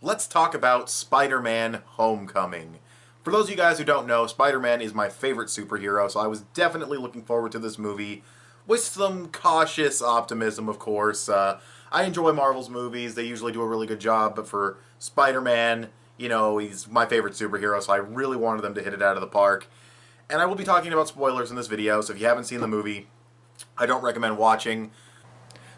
let's talk about Spider-Man Homecoming. For those of you guys who don't know, Spider-Man is my favorite superhero, so I was definitely looking forward to this movie with some cautious optimism, of course. I enjoy Marvel's movies. They usually do a really good job, but for Spider-Man, you know, he's my favorite superhero, so I really wanted them to hit it out of the park. And I will be talking about spoilers in this video, so if you haven't seen the movie, I don't recommend watching.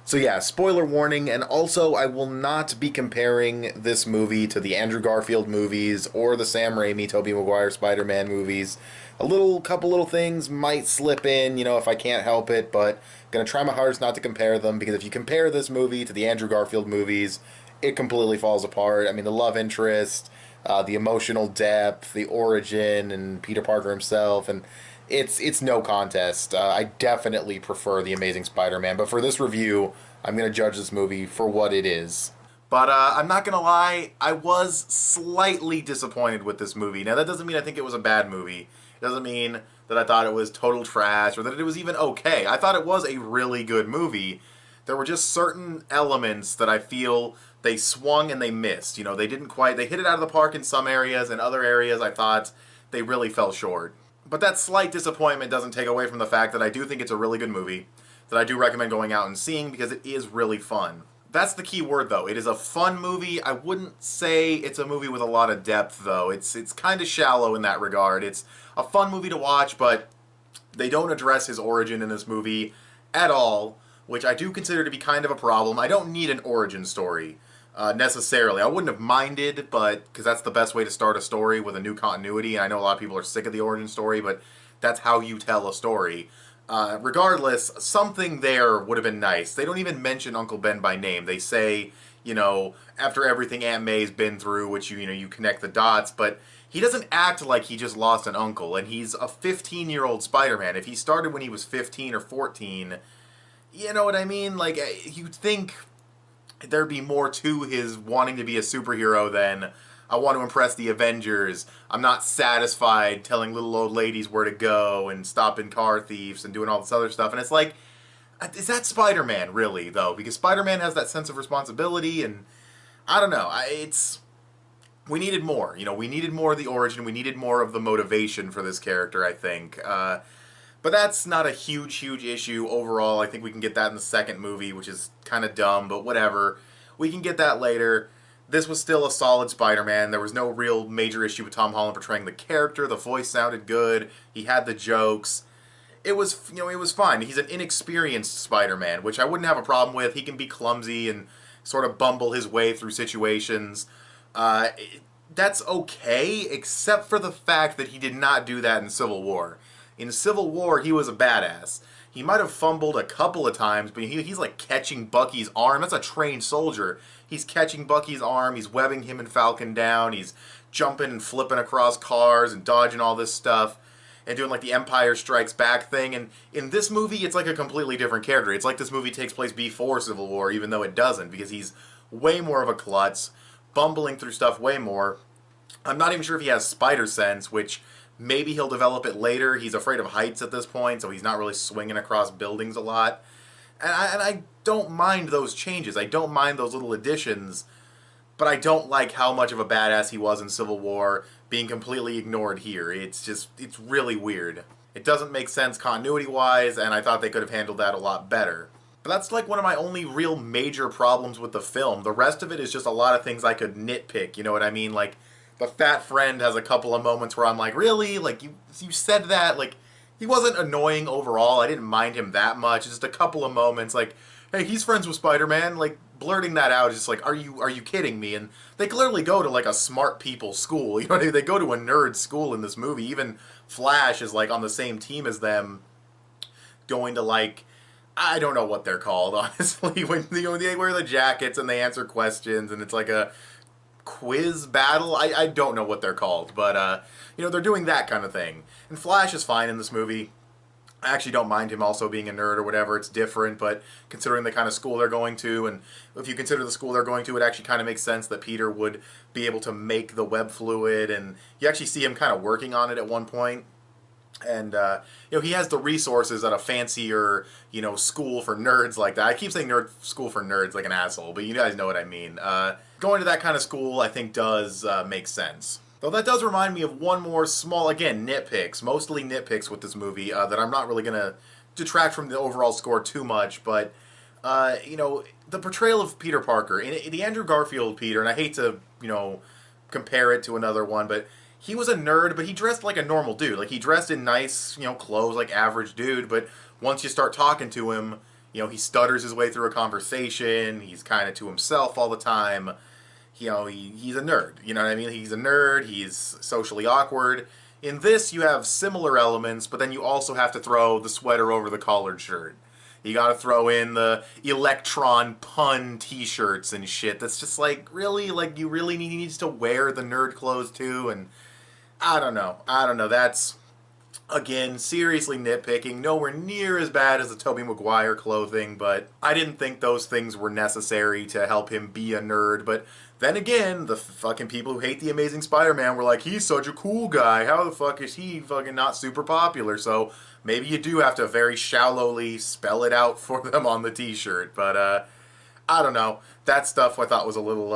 So yeah, spoiler warning, and also I will not be comparing this movie to the Andrew Garfield movies or the Sam Raimi, Tobey Maguire Spider-Man movies. Couple little things might slip in, you know, if I can't help it, but I'm gonna try my hardest not to compare them, because if you compare this movie to the Andrew Garfield movies, it completely falls apart. I mean, the love interest, the emotional depth, the origin, and Peter Parker himself, and it's no contest. I definitely prefer The Amazing Spider-Man, but for this review, I'm going to judge this movie for what it is. But I'm not going to lie, I was slightly disappointed with this movie. Now, that doesn't mean I think it was a bad movie. It doesn't mean that I thought it was total trash or that it was even okay. I thought it was a really good movie. There were just certain elements that I feel they swung and they missed. You know, they hit it out of the park in some areas, and other areas I thought they really fell short. But that slight disappointment doesn't take away from the fact that I do think it's a really good movie, that I do recommend going out and seeing because it is really fun. That's the key word, though. It is a fun movie. I wouldn't say it's a movie with a lot of depth, though. It's kind of shallow in that regard. It's a fun movie to watch, but they don't address his origin in this movie at all, which I do consider to be kind of a problem. I don't need an origin story. Necessarily. I wouldn't have minded, but because that's the best way to start a story with a new continuity, and I know a lot of people are sick of the origin story, but that's how you tell a story. Regardless, something there would have been nice. They don't even mention Uncle Ben by name. They say, you know, after everything Aunt May's been through, which you connect the dots, but he doesn't act like he just lost an uncle, and he's a 15-year-old Spider-Man. If he started when he was 15 or 14, you know what I mean? Like, you'd think there'd be more to his wanting to be a superhero than I want to impress the Avengers. I'm not satisfied telling little old ladies where to go and stopping car thieves and doing all this other stuff. And it's like, is that Spider-Man really, though? Because Spider-Man has that sense of responsibility, and I don't know. We needed more. You know, we needed more of the origin. We needed more of the motivation for this character, I think. But that's not a huge issue overall. I think we can get that in the second movie, which is kind of dumb, but whatever. We can get that later. This was still a solid Spider-Man. There was no real major issue with Tom Holland portraying the character. The voice sounded good. He had the jokes. It was fine. He's an inexperienced Spider-Man, which I wouldn't have a problem with. He can be clumsy and sort of bumble his way through situations. That's okay, except for the fact that he did not do that in Civil War. In Civil War, he was a badass. He might have fumbled a couple of times, but he's like catching Bucky's arm. That's a trained soldier. He's catching Bucky's arm, he's webbing him and Falcon down, he's jumping and flipping across cars and dodging all this stuff and doing like the Empire Strikes Back thing. And in this movie, it's like a completely different character. It's like this movie takes place before Civil War, even though it doesn't, because he's way more of a klutz, bumbling through stuff way more. I'm not even sure if he has spider sense, which maybe he'll develop it later. He's afraid of heights at this point, so he's not really swinging across buildings a lot. And I don't mind those changes. I don't mind those little additions, but I don't like how much of a badass he was in Civil War being completely ignored here. It's really weird. It doesn't make sense continuity-wise, and I thought they could have handled that a lot better. But that's like one of my only real major problems with the film. The rest of it is just a lot of things I could nitpick, you know what I mean? Like, the fat friend has a couple of moments where I'm like, really? Like, you said that? Like, he wasn't annoying overall. I didn't mind him that much. Just a couple of moments, like, hey, he's friends with Spider-Man. Like, blurting that out is just like, are you kidding me? And they clearly go to, like, a smart people school. You know what I mean? They go to a nerd school in this movie. Even Flash is, like, on the same team as them, going to, like, I don't know what they're called, honestly. When they wear the jackets and they answer questions, and it's like a quiz battle. I don't know what they're called, but they're doing that kind of thing. And Flash is fine in this movie. I actually don't mind him also being a nerd or whatever. It's different, but considering the kind of school they're going to, and if you consider the school they're going to, it actually kind of makes sense that Peter would be able to make the web fluid, and you actually see him kind of working on it at one point. And he has the resources at a fancier, school for nerds like that. I keep saying nerd school for nerds like an asshole, but you guys know what I mean. going to that kind of school, I think, does make sense. Though that does remind me of one more small, again, nitpicks, mostly nitpicks with this movie that I'm not really going to detract from the overall score too much, but, the portrayal of Peter Parker, in the Andrew Garfield Peter, and I hate to, compare it to another one, but he was a nerd, but he dressed like a normal dude. Like, he dressed in nice, clothes, like average dude, but once you start talking to him, he stutters his way through a conversation, he's kind of to himself all the time. He's a nerd. You know what I mean? He's a nerd. He's socially awkward. In this, you have similar elements, but then you also have to throw the sweater over the collared shirt. You gotta throw in the Electron pun t-shirts and shit. That's just like, really? Like, you really needs to wear the nerd clothes too? And I don't know. That's, again, seriously nitpicking. Nowhere near as bad as the Tobey Maguire clothing, but I didn't think those things were necessary to help him be a nerd. But then again, the fucking people who hate the Amazing Spider-Man were like, he's such a cool guy. How the fuck is he fucking not super popular? So maybe you do have to very shallowly spell it out for them on the t-shirt. But I don't know. That stuff I thought was a little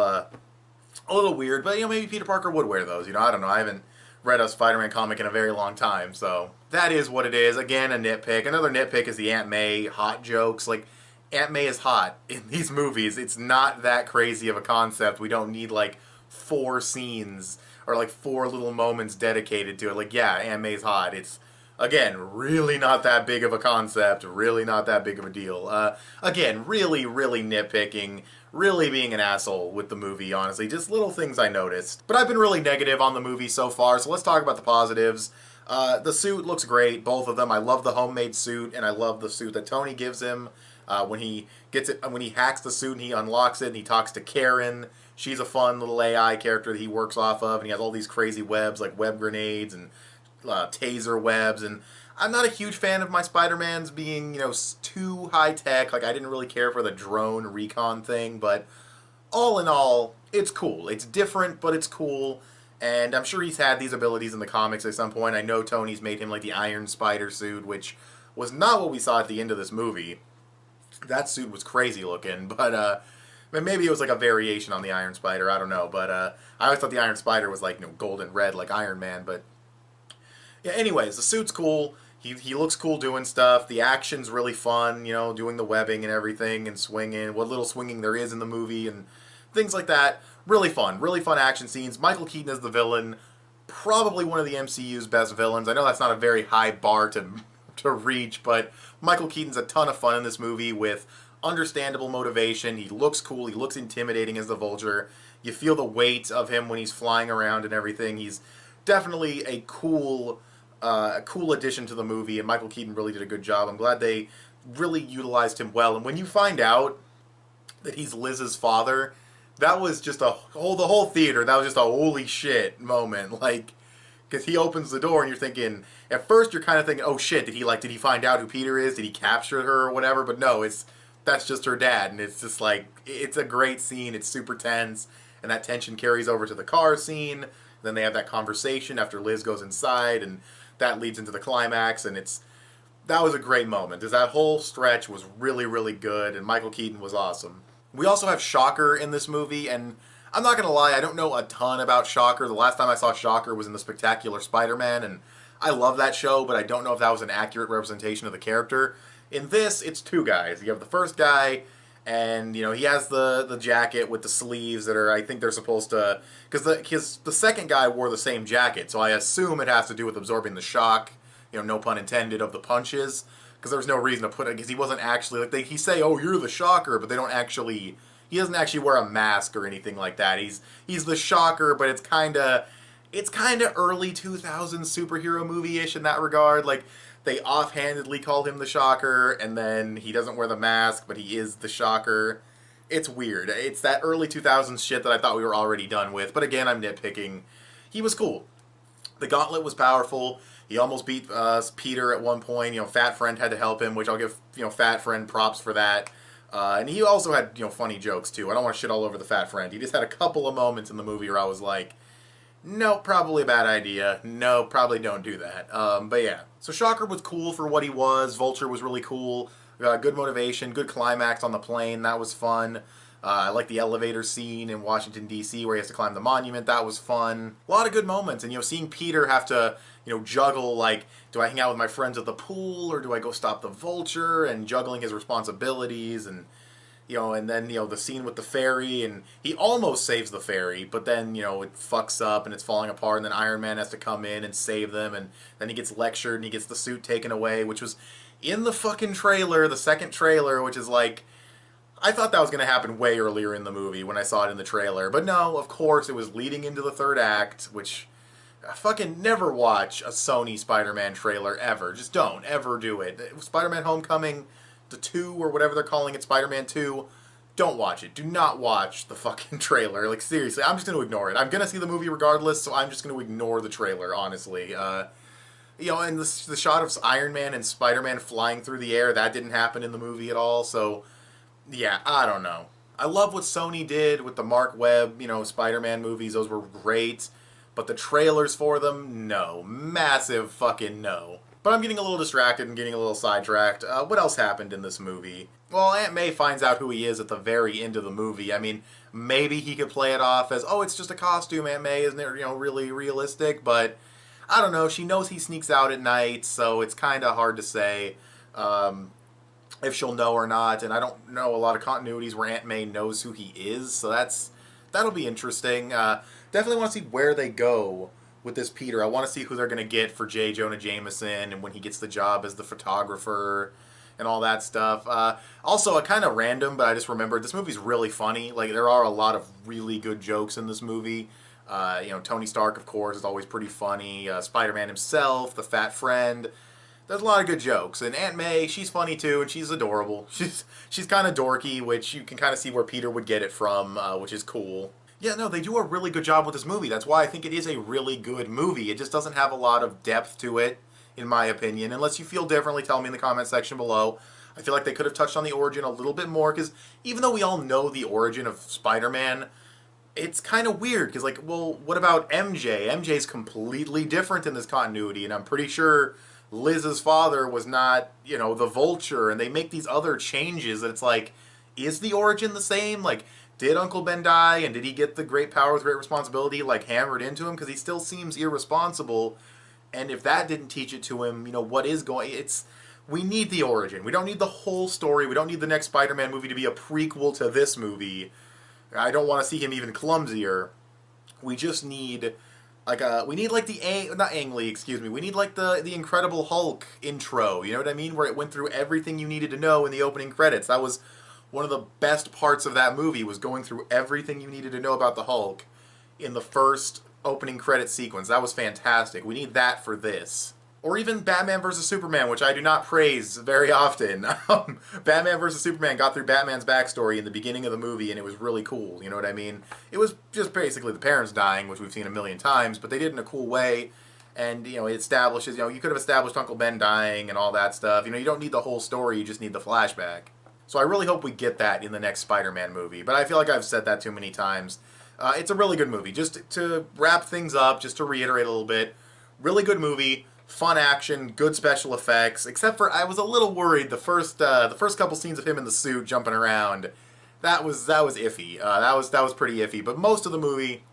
weird. But, maybe Peter Parker would wear those. I don't know. I haven't read a Spider-Man comic in a very long time, so that is what it is. Again, a nitpick. Another nitpick is the Aunt May hot jokes. Like, Aunt May is hot in these movies. It's not that crazy of a concept. We don't need, like, 4 scenes or, like, 4 little moments dedicated to it. Like, yeah, Aunt May's hot. It's, again, really not that big of a concept. Really not that big of a deal. Again, really, really nitpicking. Really being an asshole with the movie, honestly. Just little things I noticed. But I've been really negative on the movie so far, so let's talk about the positives. The suit looks great, both of them. I love the homemade suit, and I love the suit that Tony gives him. When he gets it, when he hacks the suit and he unlocks it and he talks to Karen. She's a fun little AI character that he works off of, and he has all these crazy webs, like web grenades and taser webs, and I'm not a huge fan of my Spider-Mans being, too high-tech. Like, I didn't really care for the drone recon thing, but all in all, it's cool. It's different, but it's cool, and I'm sure he's had these abilities in the comics at some point. I know Tony's made him, like, the Iron Spider suit, which was not what we saw at the end of this movie. That suit was crazy looking, but, maybe it was, like, a variation on the Iron Spider, I don't know, but, I always thought the Iron Spider was, like, golden red, like Iron Man, but yeah, anyways, the suit's cool. He looks cool doing stuff. The action's really fun, doing the webbing and everything and swinging, what little swinging there is in the movie and things like that. Really fun action scenes. Michael Keaton is the villain, probably one of the MCU's best villains. I know that's not a very high bar to reach, but Michael Keaton's a ton of fun in this movie with understandable motivation. He looks cool. He looks intimidating as the Vulture. You feel the weight of him when he's flying around and everything. He's definitely a cool addition to the movie, and Michael Keaton really did a good job. I'm glad they really utilized him well. And when you find out that he's Liz's father, that was just the whole theater, that was just a holy shit moment. Like, because he opens the door and you're thinking, at first you're kind of thinking, oh shit, did he find out who Peter is? Did he capture her or whatever? But no, that's just her dad, and it's just like, it's a great scene. It's super tense, and that tension carries over to the car scene. Then they have that conversation after Liz goes inside, and that leads into the climax, and that was a great moment. Because that whole stretch was really, really good, and Michael Keaton was awesome. We also have Shocker in this movie, and I'm not going to lie, I don't know a ton about Shocker. The last time I saw Shocker was in The Spectacular Spider-Man, and I love that show, but I don't know if that was an accurate representation of the character. In this, it's 2 guys. You have the first guy, and, he has the jacket with the sleeves that are, I think they're supposed to, because the second guy wore the same jacket, so I assume it has to do with absorbing the shock, no pun intended, of the punches, because there was no reason to put it, because he wasn't actually, like, he say, oh, you're the Shocker, but he doesn't actually wear a mask or anything like that. He's the Shocker, but it's kind of early 2000s superhero movie-ish in that regard. Like, they offhandedly call him the Shocker, and then he doesn't wear the mask, but he is the Shocker. It's weird. It's that early 2000s shit that I thought we were already done with, but again, I'm nitpicking. He was cool. The gauntlet was powerful. He almost beat Peter at one point. Fat Friend had to help him, which I'll give Fat Friend props for that. And he also had funny jokes too. I don't want to shit all over the Fat Friend. He just had a couple of moments in the movie where I was like, no, probably a bad idea. No, probably don't do that. But yeah. So Shocker was cool for what he was. Vulture was really cool. Good motivation, good climax on the plane. That was fun. I like the elevator scene in Washington, D.C. where he has to climb the monument. That was fun. A lot of good moments. And, seeing Peter have to, juggle, like, do I hang out with my friends at the pool or do I go stop the vulture? And juggling his responsibilities and, and then, the scene with the ferry, and he almost saves the ferry, but then, it fucks up and it's falling apart, and then Iron Man has to come in and save them, and then he gets lectured and he gets the suit taken away, which was in the fucking trailer, the second trailer, which is like, I thought that was going to happen way earlier in the movie when I saw it in the trailer, but no, of course, it was leading into the third act, which I fucking never watch a Sony Spider-Man trailer, ever. Just don't ever do it. Spider-Man Homecoming, the 2 or whatever they're calling it, Spider-Man 2, don't watch it. Do not watch the fucking trailer. Like, seriously, I'm just going to ignore it. I'm going to see the movie regardless, so I'm just going to ignore the trailer, honestly. And the shot of Iron Man and Spider-Man flying through the air, that didn't happen in the movie at all, so, yeah, I don't know. I love what Sony did with the Mark Webb, Spider-Man movies. Those were great. But the trailers for them, no. Massive fucking no. But I'm getting a little distracted and getting a little sidetracked. What else happened in this movie? Well, Aunt May finds out who he is at the very end of the movie. I mean, maybe he could play it off as, oh, it's just a costume, Aunt May, isn't it, really realistic? But, I don't know, she knows he sneaks out at night, so it's kind of hard to say if she'll know or not. And I don't know a lot of continuities where Aunt May knows who he is, so that'll be interesting. Definitely want to see where they go with this Peter. I want to see who they're going to get for J. Jonah Jameson and when he gets the job as the photographer and all that stuff. Also, kind of random, but I just remembered this movie's really funny. Like, there are a lot of really good jokes in this movie. Tony Stark, of course, is always pretty funny. Spider-Man himself, the fat friend. There's a lot of good jokes. And Aunt May, she's funny too, and she's adorable. She's kind of dorky, which you can kind of see where Peter would get it from, which is cool. Yeah, no, they do a really good job with this movie. That's why I think it is a really good movie. It just doesn't have a lot of depth to it, in my opinion. Unless you feel differently, tell me in the comment section below. I feel like they could have touched on the origin a little bit more, because even though we all know the origin of Spider-Man, it's kind of weird, because, like, well, what about MJ? MJ's completely different in this continuity, and I'm pretty sure Liz's father was not, the Vulture, and they make these other changes that it's like, is the origin the same? Like, did Uncle Ben die, and did he get the great power with great responsibility, like, hammered into him? Because he still seems irresponsible, and if that didn't teach it to him, what is going... We need the origin. We don't need the whole story. We don't need the next Spider-Man movie to be a prequel to this movie. I don't want to see him even clumsier. We just need... we need like not Ang Lee, excuse me. We need like the Incredible Hulk intro, you know what I mean? Where it went through everything you needed to know in the opening credits. That was one of the best parts of that movie, was going through everything you needed to know about the Hulk in the first opening credit sequence. That was fantastic. We need that for this. Or even Batman vs. Superman, which I do not praise very often. Batman vs. Superman got through Batman's backstory in the beginning of the movie, and it was really cool, you know what I mean? It was just basically the parents dying, which we've seen a million times, but they did it in a cool way, and, it establishes, you could have established Uncle Ben dying and all that stuff. You don't need the whole story, you just need the flashback. So I really hope we get that in the next Spider-Man movie, but I feel like I've said that too many times. It's a really good movie. Just to wrap things up, just to reiterate a little bit, really good movie. Fun action, good special effects, except for I was a little worried the first couple scenes of him in the suit jumping around. That was iffy. That was pretty iffy. But most of the movie,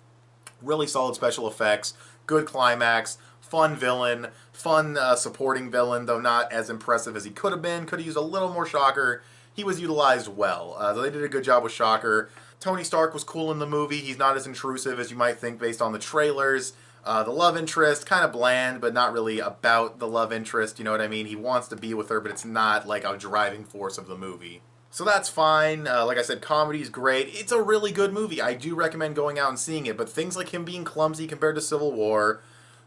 really solid special effects, good climax, fun villain, fun supporting villain, though not as impressive as he could have been. Could have used a little more Shocker. He was utilized well. So they did a good job with Shocker. Tony Stark was cool in the movie. He's not as intrusive as you might think based on the trailers. The love interest, kind of bland, but not really about the love interest, you know what I mean? He wants to be with her, but it's not like a driving force of the movie. So that's fine. Like I said, comedy's great. It's a really good movie. I do recommend going out and seeing it, but things like him being clumsy compared to Civil War,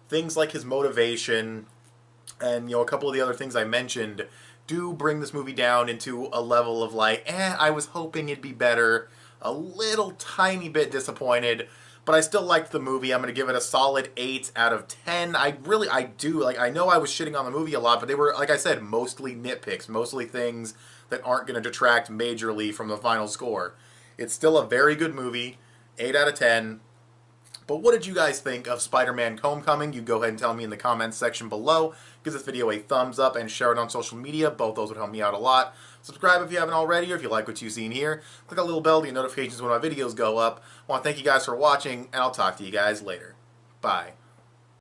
things like his motivation, and, a couple of the other things I mentioned do bring this movie down into a level of like, I was hoping it'd be better, a little tiny bit disappointed, but I still liked the movie. I'm going to give it a solid 8 out of 10. I do. Like, I know I was shitting on the movie a lot, but they were, like I said, mostly nitpicks, mostly things that aren't going to detract majorly from the final score. It's still a very good movie, 8 out of 10. But what did you guys think of Spider-Man Homecoming? You go ahead and tell me in the comments section below. Give this video a thumbs up and share it on social media. Both those would help me out a lot. Subscribe if you haven't already, or if you like what you've seen here. Click that little bell to get notifications when my videos go up. I want to thank you guys for watching, and I'll talk to you guys later. Bye.